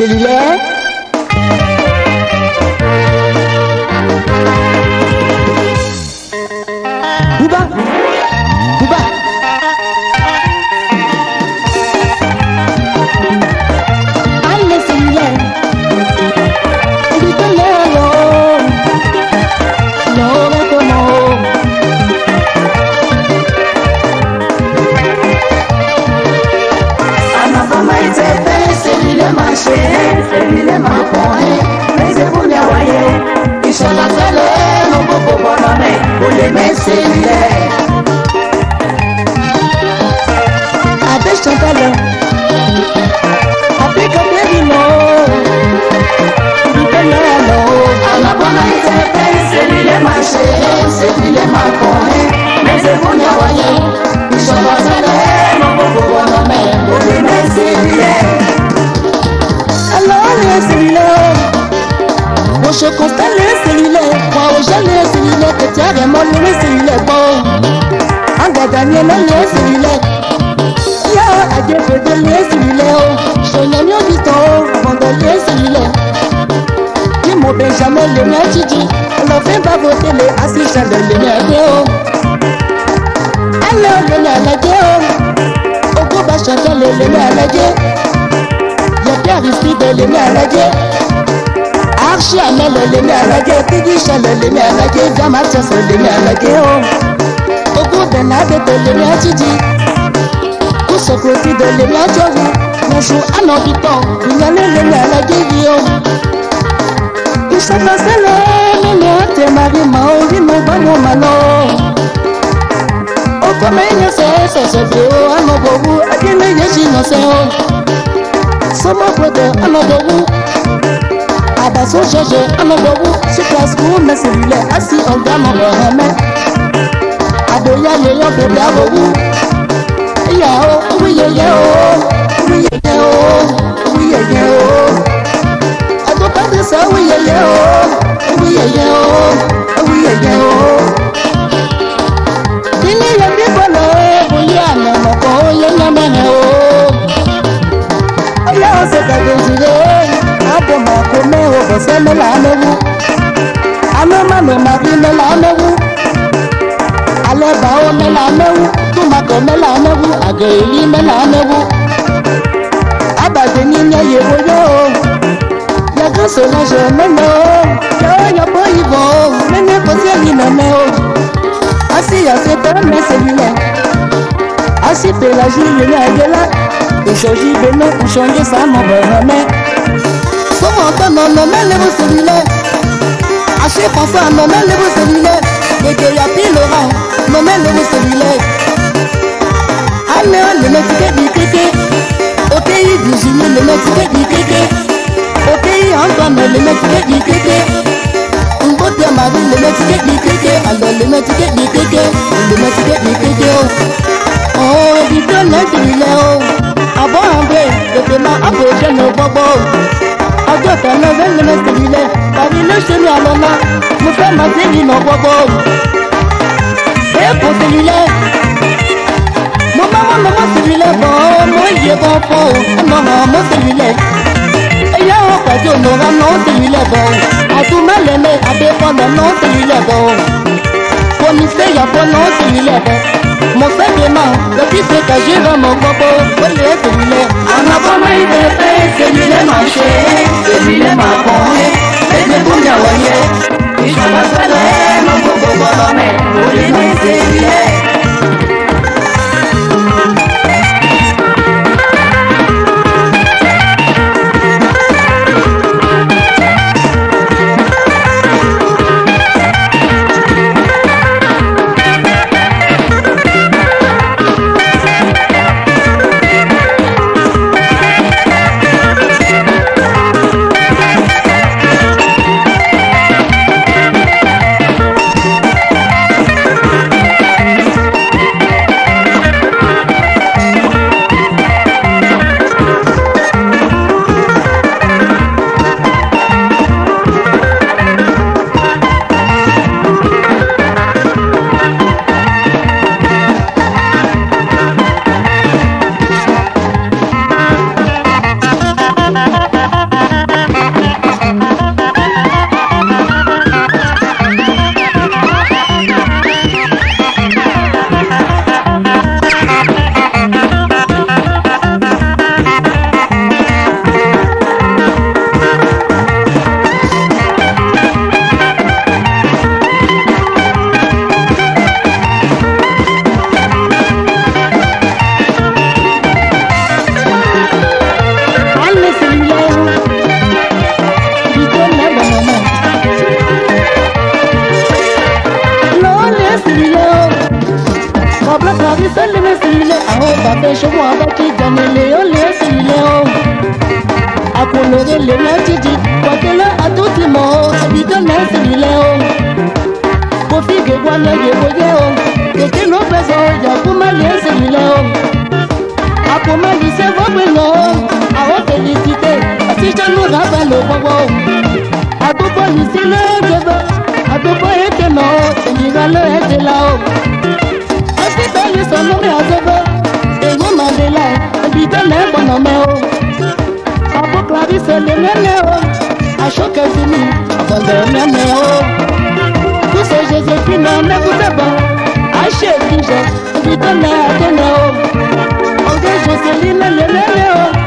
cellulaire. Bouba, Bouba. Allez cellulaire. Celui-là m'a connu, mais c'est pour les voyer. Ils sont la télé, non pour bonhomme, pour les mettre celui-là. Avec Chantal, avec Caterino, à la bonne idée, celui-là m'a chéri, celui-là m'a connu, mais c'est pour les voyer. Ils sont la télé, non pour bonhomme, pour les mettre celui-là. Les cellulaires, moi je constate les cellulaires, moi j'ai les cellulaires, que tu as vraiment les cellulaires, bon, en gagnant les cellulaires, ya a des peu de les cellulaires, je n'ai rien du temps avant de les cellulaires, qui m'ont jamais les miens, tu dis, on ne fait pas voter les assistants de les miens, alors les miens, la gueule, au groupe à chanter les miens, la gueule. Aristide le mialage, Archie Amel le mialage, Tidisha le mialage, Jamatias le mialage, Ogo Benade le mialage, Kousokroti de le mialage, Bonjour à nos habitants, Vignane le mialage, Isha Fasele, le mialage, Marie Maori, Mobamo Malo, Okomene se vieux, à nos bobos, à qui les yéchins, Sama brother, Anadobu. Abaso Jeje, Anadobu. Sur place pour mes cellulaires, assis en gamme en remède. Aboya, Léon, bébé, Abobu. Yao, oui, yao, oui, yao, oui, yao. Ado pas de ça, oui, yao, oui, yao, oui, yao. Dini, y'a des voleurs, oui, y'a un homme, y'a un homme. C'est pas décidé, à ton marque, mais au bossé, mais la menou. À nos mamans, ma vie, mais la menou. À l'ébao, mais la menou. Tout ma com, mais la menou. À Guéli, mais la menou. À Badeni, y'a yo. Y'a que ce linge, mais non. Y'a pas y vont, mais n'est pas si elle y assis à cette heure, mais c'est lui. Assis, fait la journée, y'a là. Et changer de nom pour changer ça, mon bonhomme. Comment t'as non, mais le cellulaire. Haché François, non, mais le cellulaire. Et qu'il y a pile Laurent, non, mais le cellulaire. Alors, le métier du kéké. Au pays du Jimmy, le métier du kéké. Au pays Antoine, le métier du kéké. Un beau de Marie, le métier du kéké. Alors, le métier du kéké. Le métier du kéké. Oh, du tout, le cellulaire. Avant André, le paiement approché nos bobos. Adieu, t'as le cellulaire. Paris le chemin à l'honneur, nous fait ma série nos bobos. Et pour cellulaire, mon maman cellulaire, bon, moi il est bon pour mon cellulaire. Et là, on va dire, non, non, cellulaire, bon. À tout mal aimé, à dépendre, non, cellulaire, bon. Pour nous faire, y'a pas non, cellulaire, bon. Mon segment, le fils de Kaji va mon copo, voler celui-là. En avant, il est fait, celui-là m'a chéri, celui-là m'a connu, et c'est pour bien voyer. Il s'en va se faire, non, pour bonhomme, pour les mettre celui-là. seul le style à haut papé chez moi avec qui gagne les style à colorer les natidi quoi que là à tout le monde habite le style pour figue voilà les boyaux que nous faisons ya pour mal les style à pour mal c'est votre nom à haute félicité si je nous rappelle le bobo à tout police le bébé à tout poète non il va le être là-haut c'est belle son nom à zéro et vous m'avez là habite le bon nom à pour Clarisse le nénéo à choc fini à le nénéo tout ce Joséphine ne vous pas à chez Vigé habite le nénéo on dit Jocelyne le nénéo